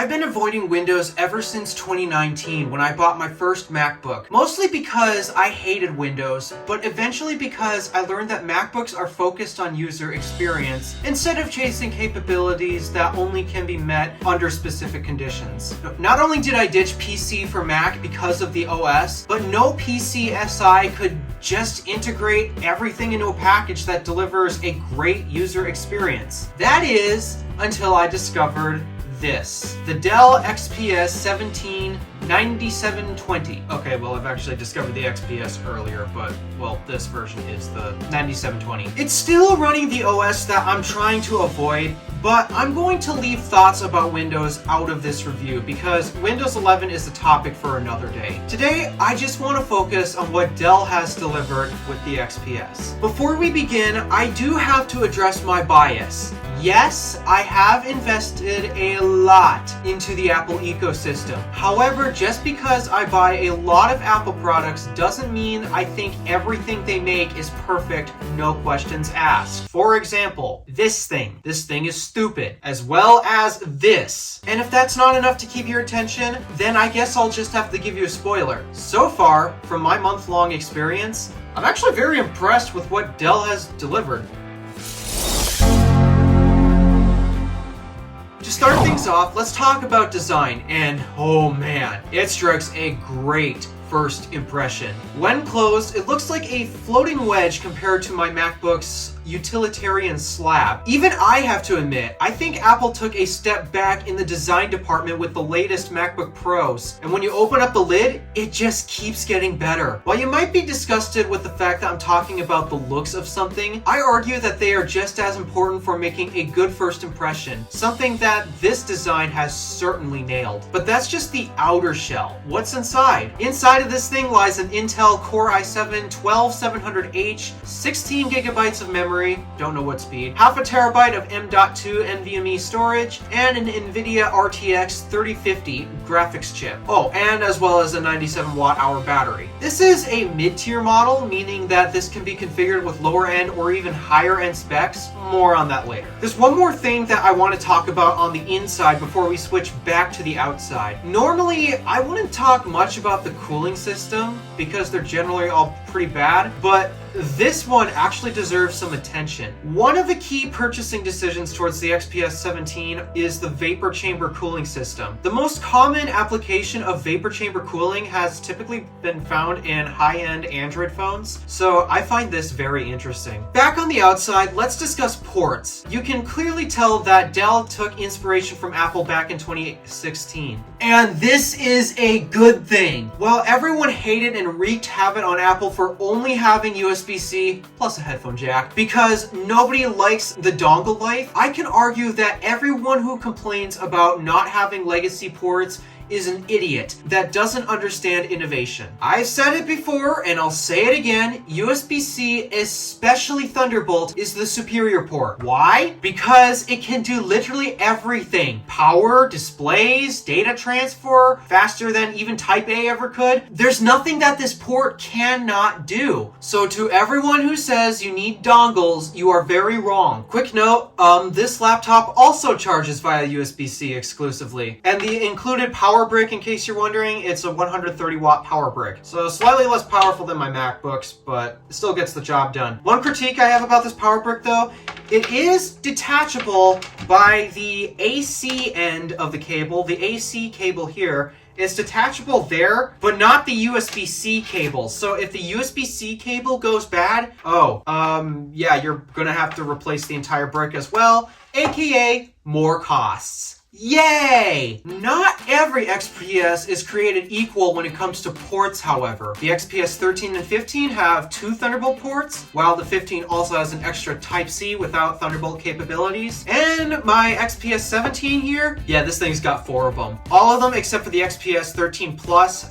I've been avoiding Windows ever since 2019 when I bought my first MacBook. Mostly because I hated Windows, but eventually because I learned that MacBooks are focused on user experience instead of chasing capabilities that only can be met under specific conditions. Not only did I ditch PC for Mac because of the OS, but no PC SI could just integrate everything into a package that delivers a great user experience. That is, until I discovered this. The Dell XPS 179720. Okay, well, I've actually discovered the XPS earlier, but, well, this version is the 9720. It's still running the OS that I'm trying to avoid, but I'm going to leave thoughts about Windows out of this review because Windows 11 is the topic for another day. Today, I just want to focus on what Dell has delivered with the XPS. Before we begin, I do have to address my bias. Yes, I have invested a lot into the Apple ecosystem. However, just because I buy a lot of Apple products doesn't mean I think everything they make is perfect, no questions asked. For example, this thing. This thing is stupid, as well as this. And if that's not enough to keep your attention, then I guess I'll just have to give you a spoiler. So far, from my month-long experience, I'm actually very impressed with what Dell has delivered. To start things off, let's talk about design, and oh man, it strikes a great first impression. When closed, it looks like a floating wedge compared to my MacBook's utilitarian slab. Even I have to admit, I think Apple took a step back in the design department with the latest MacBook Pros, and when you open up the lid, it just keeps getting better. While you might be disgusted with the fact that I'm talking about the looks of something, I argue that they are just as important for making a good first impression, something that this design has certainly nailed. But that's just the outer shell. What's inside? Inside of this thing lies an Intel Core i7-12700H, 16 gigabytes of memory, don't know what speed, half a terabyte of M.2 NVMe storage, and an NVIDIA RTX 3050 graphics chip. Oh, and as well as a 97 watt-hour battery. This is a mid-tier model, meaning that this can be configured with lower-end or even higher-end specs. More on that later. There's one more thing that I want to talk about on the inside before we switch back to the outside. Normally, I wouldn't talk much about the cooling system because they're generally all pretty bad, but this one actually deserves some attention. One of the key purchasing decisions towards the XPS 17 is the vapor chamber cooling system. The most common application of vapor chamber cooling has typically been found in high-end Android phones, so I find this very interesting. Back on the outside, let's discuss ports. You can clearly tell that Dell took inspiration from Apple back in 2016. And this is a good thing. While everyone hated and wreaked havoc on Apple for only having USB-C plus a headphone jack because nobody likes the dongle life, I can argue that everyone who complains about not having legacy ports is an idiot that doesn't understand innovation. I've said it before and I'll say it again, USB-C, especially Thunderbolt, is the superior port. Why? Because it can do literally everything. Power, displays, data transfer, faster than even Type A ever could. There's nothing that this port cannot do. So to everyone who says you need dongles, you are very wrong. Quick note, this laptop also charges via USB-C exclusively, and the included power brick, in case you're wondering, it's a 130 watt power brick. So slightly less powerful than my MacBooks, but it still gets the job done. One critique I have about this power brick though, it is detachable by the AC end of the cable. The AC cable here is detachable there, but not the USB-C cable. So if the USB-C cable goes bad, yeah, you're gonna have to replace the entire brick as well, aka more costs. Yay! Not every XPS is created equal when it comes to ports, however. The XPS 13 and 15 have 2 Thunderbolt ports, while the 15 also has an extra Type-C without Thunderbolt capabilities. And my XPS 17 here, yeah, this thing's got 4 of them. All of them except for the XPS 13 Plus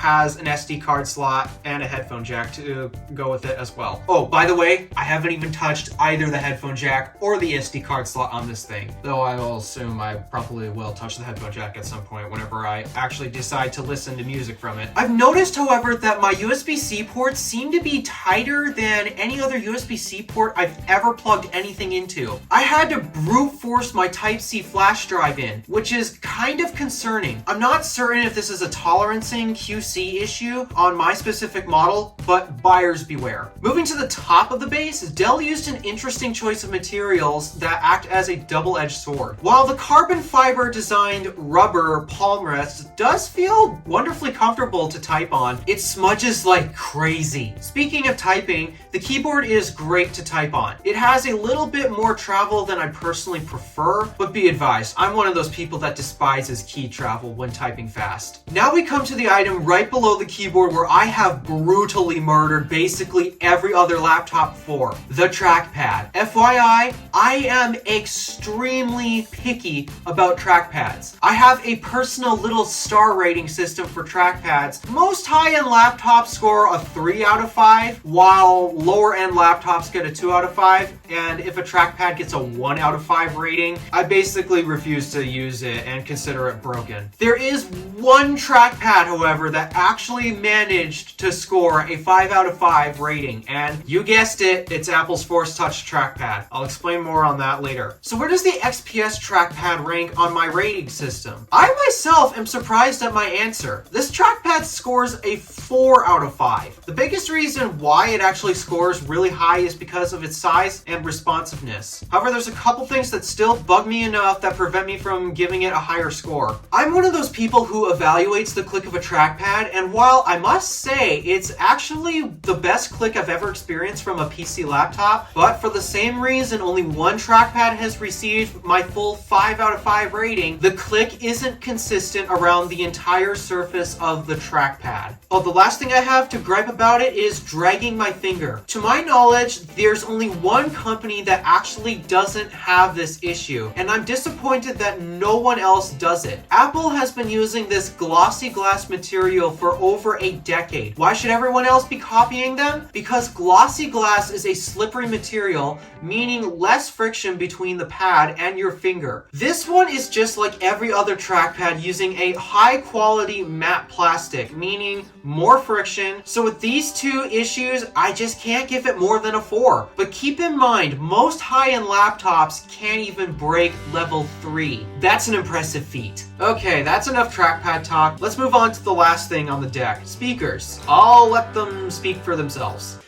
has an SD card slot and a headphone jack to go with it as well. Oh, by the way, I haven't even touched either the headphone jack or the SD card slot on this thing, though I will assume I probably will touch the headphone jack at some point whenever I actually decide to listen to music from it. I've noticed, however, that my USB-C ports seem to be tighter than any other USB-C port I've ever plugged anything into. I had to brute force my Type-C flash drive in, which is kind of concerning. I'm not certain if this is a tolerancing QC issue on my specific model, but buyers beware. Moving to the top of the base, Dell used an interesting choice of materials that act as a double-edged sword. While the carbon fiber designed rubber palm rest does feel wonderfully comfortable to type on, it smudges like crazy. Speaking of typing, the keyboard is great to type on. It has a little bit more travel than I personally prefer, but be advised, I'm one of those people that despises key travel when typing fast. Now we come to the item right below the keyboard where I have brutally murdered basically every other laptop before, the trackpad. FYI, I am extremely picky about trackpads. I have a personal little star rating system for trackpads. Most high-end laptops score a 3 out of 5, while lower-end laptops get a 2 out of 5, and if a trackpad gets a 1 out of 5 rating, I basically refuse to use it and consider it broken. There is one trackpad, however, that actually managed to score a 5 out of 5 rating, and you guessed it, it's Apple's Force Touch trackpad. I'll explain more on that later. So where does the XPS trackpad rank on my rating system? I myself am surprised at my answer. This trackpad scores a 4 out of 5. The biggest reason why it actually scores really high is because of its size and responsiveness. However, there's a couple things that still bug me enough that prevent me from giving it a higher score. I'm one of those people who evaluates the click of a trackpad, and while I must say it's actually the best click I've ever experienced from a PC laptop, but for the same reason only one trackpad has received my full 5 out of 5 rating, the click isn't consistent around the entire surface of the trackpad. Oh, the last thing I have to gripe about it is dragging my finger. To my knowledge, there's only one company that actually doesn't have this issue, and I'm disappointed that no one else does it. Apple has been using this glossy glass material for over a decade. Why should everyone else be copying them? Because glossy glass is a slippery material, meaning less friction between the pad and your finger. This one is just like every other trackpad using a high quality matte plastic, meaning more friction. So with these two issues, I just can't give it more than a 4. But keep in mind, most high-end laptops can't even break level 3. That's an impressive feat. Okay, that's enough trackpad talk. Let's move on to the last thing on the deck, speakers. I'll let them speak for themselves.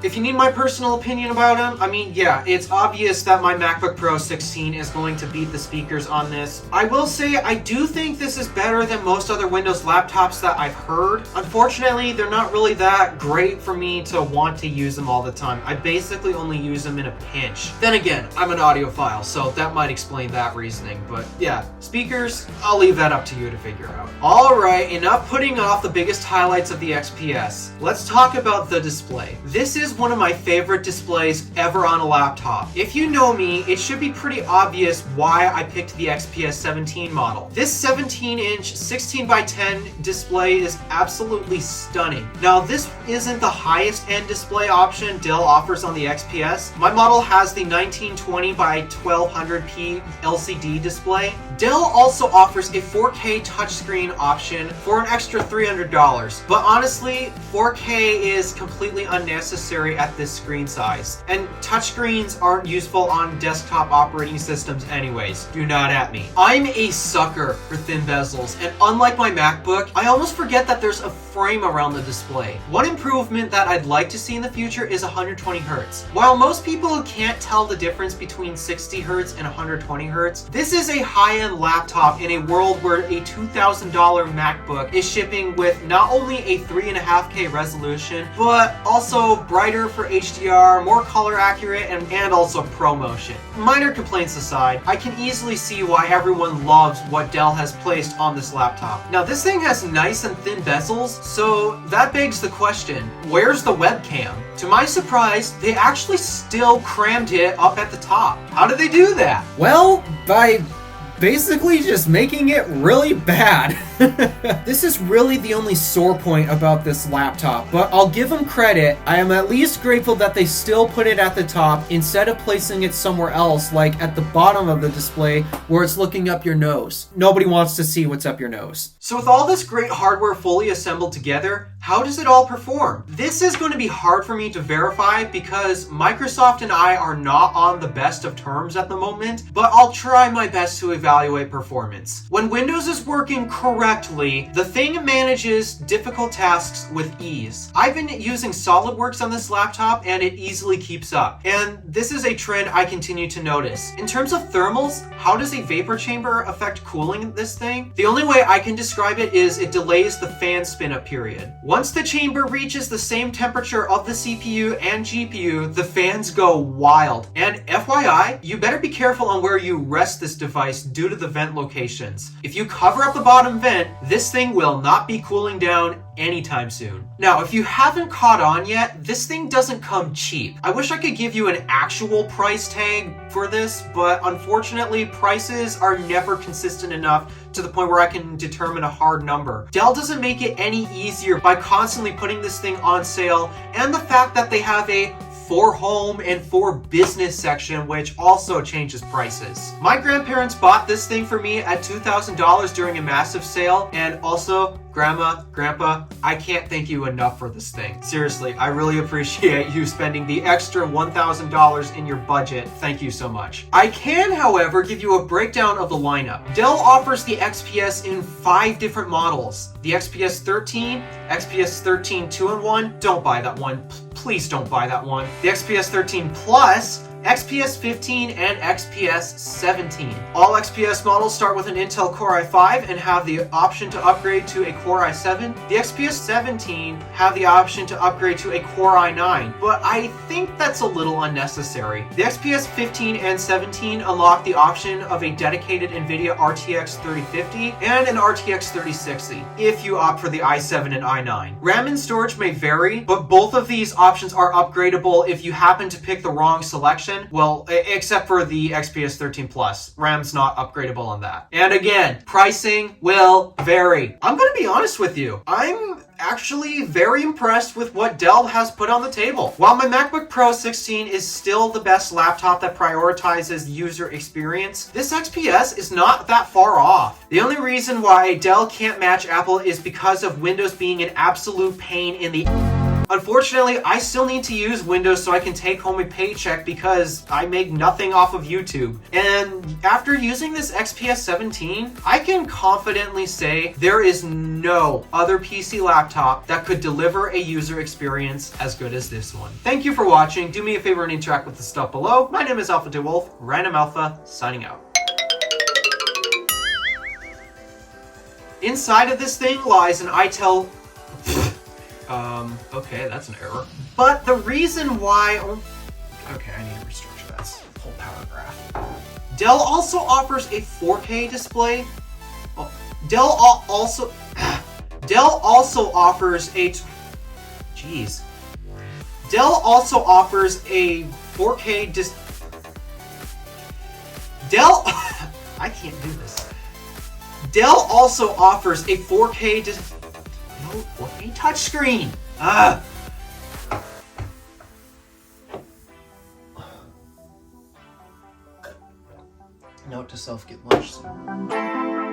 If you need my personal opinion about them, I mean, yeah, it's obvious that my MacBook Pro 16 is going to beat the speakers on this. I will say I do think this is better than most other Windows laptops that I've heard. Unfortunately, they're not really that great for me to want to use them all the time. I basically only use them in a pinch. Then again, I'm an audiophile, so that might explain that reasoning. But yeah, speakers, I'll leave that up to you to figure out. Alright, enough putting off the biggest highlights of the XPS. Let's talk about the display. This is one of my favorite displays ever on a laptop. If you know me, it should be pretty obvious why I picked the XPS 17 model. This 17-inch 16x10 display is absolutely stunning. Now, this isn't the highest end display option Dell offers on the XPS. My model has the 1920 by 1200p LCD display. Dell also offers a 4K touchscreen option for an extra $300, but honestly, 4K is completely unnecessary at this screen size, and touchscreens aren't useful on desktop operating systems anyways. Do not at me. I'm a sucker for thin bezels, and unlike my MacBook, I almost forget that there's a frame around the display. One improvement that I'd like to see in the future is 120 Hz. While most people can't tell the difference between 60 Hz and 120 Hz, this is a high-end laptop in a world where a $2,000 MacBook is shipping with not only a 3.5K resolution, but also brighter for HDR, more color accurate, and also ProMotion. Minor complaints aside, I can easily see why everyone loves what Dell has placed on this laptop. Now, this thing has nice and thin bezels, so that begs the question, where's the webcam? To my surprise, they actually still crammed it up at the top. How did they do that? Well, by basically just making it really bad. This is really the only sore point about this laptop, but I'll give them credit. I am at least grateful that they still put it at the top instead of placing it somewhere else, like at the bottom of the display where it's looking up your nose. Nobody wants to see what's up your nose. So with all this great hardware fully assembled together, how does it all perform? This is going to be hard for me to verify because Microsoft and I are not on the best of terms at the moment, but I'll try my best to evaluate performance. When Windows is working correctly, the thing manages difficult tasks with ease. I've been using SolidWorks on this laptop and it easily keeps up. And this is a trend I continue to notice. In terms of thermals, how does a vapor chamber affect cooling in this thing? The only way I can describe it is it delays the fan spin-up period. Once the chamber reaches the same temperature of the CPU and GPU, the fans go wild. And FYI, you better be careful on where you rest this device due to the vent locations. If you cover up the bottom vent, this thing will not be cooling down anytime soon. Now, if you haven't caught on yet, this thing doesn't come cheap. I wish I could give you an actual price tag for this, but unfortunately, prices are never consistent enough to the point where I can determine a hard number. Dell doesn't make it any easier by constantly putting this thing on sale, and the fact that they have a for home and for business section, which also changes prices. My grandparents bought this thing for me at $2,000 during a massive sale, and also, Grandma, Grandpa, I can't thank you enough for this thing. Seriously, I really appreciate you spending the extra $1,000 in your budget. Thank you so much. I can, however, give you a breakdown of the lineup. Dell offers the XPS in 5 different models. The XPS 13, XPS 13 2-in-1, don't buy that one. Please don't buy that one. The XPS 13 Plus, XPS 15, and XPS 17. All XPS models start with an Intel Core i5 and have the option to upgrade to a Core i7. The XPS 17 have the option to upgrade to a Core i9, but I think that's a little unnecessary. The XPS 15 and 17 unlock the option of a dedicated NVIDIA RTX 3050 and an RTX 3060 if you opt for the i7 and i9. RAM and storage may vary, but both of these options are upgradable if you happen to pick the wrong selection. Well, except for the XPS 13 Plus. RAM's not upgradable on that. And again, pricing will vary. I'm going to be honest with you. I'm actually very impressed with what Dell has put on the table. While my MacBook Pro 16 is still the best laptop that prioritizes user experience, this XPS is not that far off. The only reason why Dell can't match Apple is because of Windows being an absolute pain in the Unfortunately, I still need to use Windows so I can take home a paycheck because I make nothing off of YouTube. And after using this XPS 17, I can confidently say there is no other PC laptop that could deliver a user experience as good as this one. Thank you for watching. Do me a favor and interact with the stuff below. My name is Alpha DeWolf, Random Alpha, signing out. Inside of this thing lies an ITEL... okay, that's an error. But the reason why... Okay, I need to restructure that whole paragraph. Dell also offers a 4K display. Oh, Dell also offers a... Jeez. Dell also offers a 4K Dell I can't do this. Dell also offers a 4K 4K touchscreen. Note to self: get lunch soon.